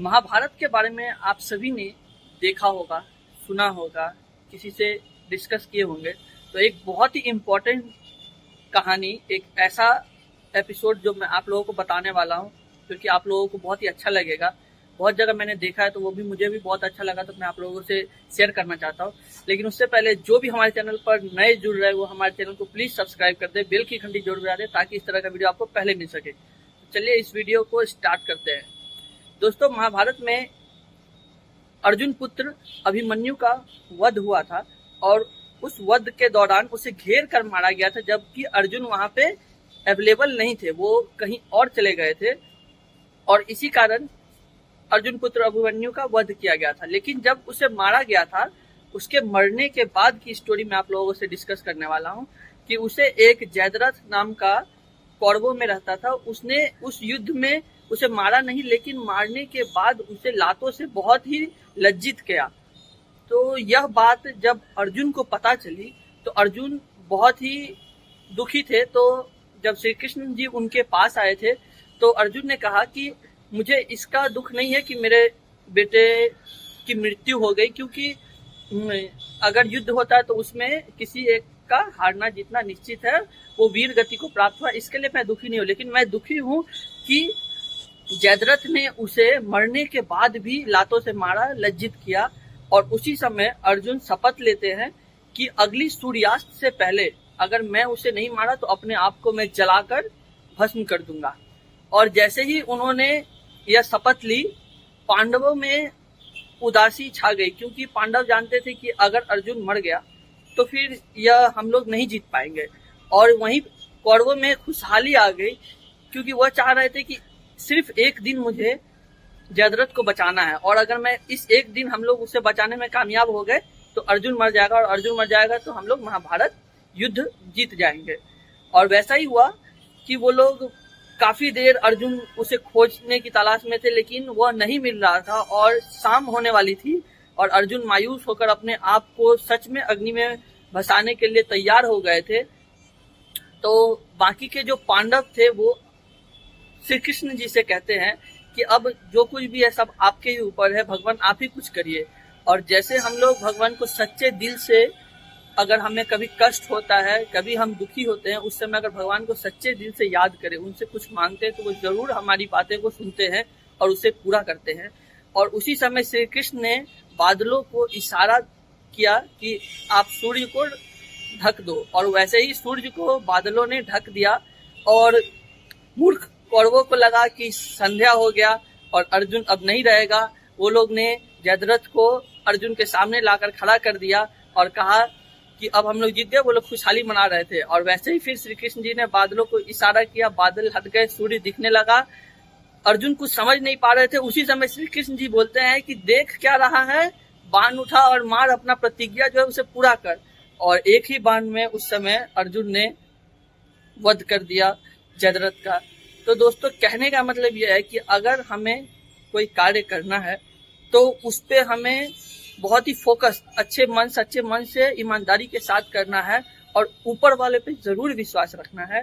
महाभारत के बारे में आप सभी ने देखा होगा, सुना होगा, किसी से डिस्कस किए होंगे। तो एक बहुत ही इम्पोर्टेंट कहानी, एक ऐसा एपिसोड जो मैं आप लोगों को बताने वाला हूँ, क्योंकि आप लोगों को बहुत ही अच्छा लगेगा। बहुत जगह मैंने देखा है तो वो भी मुझे भी बहुत अच्छा लगा, तो मैं आप लोगों से शेयर करना चाहता हूँ। लेकिन उससे पहले जो भी हमारे चैनल पर नए जुड़ रहे हैं वो हमारे चैनल को प्लीज सब्सक्राइब कर दे, बेल की घंटी जरूर बजा दे, ताकि इस तरह का वीडियो आपको पहले मिल सके। तो चलिए इस वीडियो को स्टार्ट करते हैं। दोस्तों, महाभारत में अर्जुन पुत्र अभिमन्यु का वध हुआ था और उस वध के दौरान उसे घेर कर मारा गया था, जबकि अर्जुन वहां पे अवेलेबल नहीं थे, वो कहीं और चले गए थे और इसी कारण अर्जुन पुत्र अभिमन्यु का वध किया गया था। लेकिन जब उसे मारा गया था, उसके मरने के बाद की स्टोरी मैं आप लोगों से डिस्कस करने वाला हूँ कि उसे एक जयद्रथ नाम का कौरवों में रहता था, उसने उस युद्ध में उसे मारा नहीं, लेकिन मारने के बाद उसे लातों से बहुत ही लज्जित किया। तो यह बात जब अर्जुन को पता चली तो अर्जुन बहुत ही दुखी थे। तो जब श्री कृष्ण जी उनके पास आए थे तो अर्जुन ने कहा कि मुझे इसका दुख नहीं है कि मेरे बेटे की मृत्यु हो गई, क्योंकि अगर युद्ध होता है तो उसमें किसी एक का हारना जीतना निश्चित है, वो वीर गति को प्राप्त हुआ, इसके लिए मैं दुखी नहीं हूँ। लेकिन मैं दुखी हूँ कि जयद्रथ ने उसे मरने के बाद भी लातों से मारा, लज्जित किया। और उसी समय अर्जुन शपथ लेते हैं कि अगली सूर्यास्त से पहले अगर मैं उसे नहीं मारा तो अपने आप को मैं जलाकर भस्म कर दूंगा। और जैसे ही उन्होंने यह शपथ ली, पांडवों में उदासी छा गई, क्योंकि पांडव जानते थे कि अगर अर्जुन मर गया तो फिर यह हम लोग नहीं जीत पाएंगे। और वहीं कौरवों में खुशहाली आ गई, क्योंकि वह चाह रहे थे कि सिर्फ एक दिन मुझे जयद्रथ को बचाना है, और अगर मैं इस एक दिन हम लोग उसे बचाने में कामयाब हो गए तो अर्जुन मर जाएगा, और अर्जुन मर जाएगा तो हम लोग महाभारत युद्ध जीत जाएंगे। और वैसा ही हुआ कि वो लोग काफी देर अर्जुन उसे खोजने की तलाश में थे, लेकिन वह नहीं मिल रहा था और शाम होने वाली थी और अर्जुन मायूस होकर अपने आप को सच में अग्नि में भसाने के लिए तैयार हो गए थे। तो बाकी के जो पांडव थे वो श्री कृष्ण जी से कहते हैं कि अब जो कुछ भी है सब आपके ही ऊपर है, भगवान आप ही कुछ करिए। और जैसे हम लोग भगवान को सच्चे दिल से, अगर हमें कभी कष्ट होता है, कभी हम दुखी होते हैं, उस समय अगर भगवान को सच्चे दिल से याद करें, उनसे कुछ मांगते हैं, तो वो जरूर हमारी बातें को सुनते हैं और उसे पूरा करते हैं। और उसी समय श्री कृष्ण ने बादलों को इशारा किया कि आप सूर्य को ढक दो, और वैसे ही सूर्य को बादलों ने ढक दिया। और मूर्ख कौरवों को लगा कि संध्या हो गया और अर्जुन अब नहीं रहेगा। वो लोग ने जयद्रथ को अर्जुन के सामने लाकर खड़ा कर दिया और कहा कि अब हम लोग जीत गए। वो लोग खुशहाली मना रहे थे और वैसे ही फिर श्री कृष्ण जी ने बादलों को इशारा किया, बादल हट गए, सूर्य दिखने लगा। अर्जुन कुछ समझ नहीं पा रहे थे। उसी समय श्री कृष्ण जी बोलते हैं कि देख क्या रहा है, बाण उठा और मार, अपना प्रतिज्ञा जो है उसे पूरा कर। और एक ही बाण में उस समय अर्जुन ने वध कर दिया जयद्रथ का। तो दोस्तों, कहने का मतलब यह है कि अगर हमें कोई कार्य करना है तो उस पे हमें बहुत ही फोकस, अच्छे मन, सच्चे मन से, ईमानदारी के साथ करना है और ऊपर वाले पे जरूर विश्वास रखना है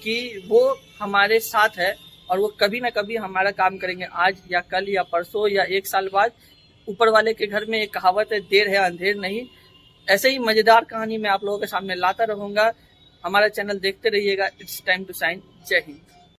कि वो हमारे साथ है और वो कभी ना कभी हमारा काम करेंगे, आज या कल या परसों या एक साल बाद। ऊपर वाले के घर में एक कहावत है, देर है अंधेर नहीं। ऐसे ही मजेदार कहानी मैं आप लोगों के सामने लाता रहूंगा। हमारा चैनल देखते रहिएगा। It's time to shine. जय हिंद।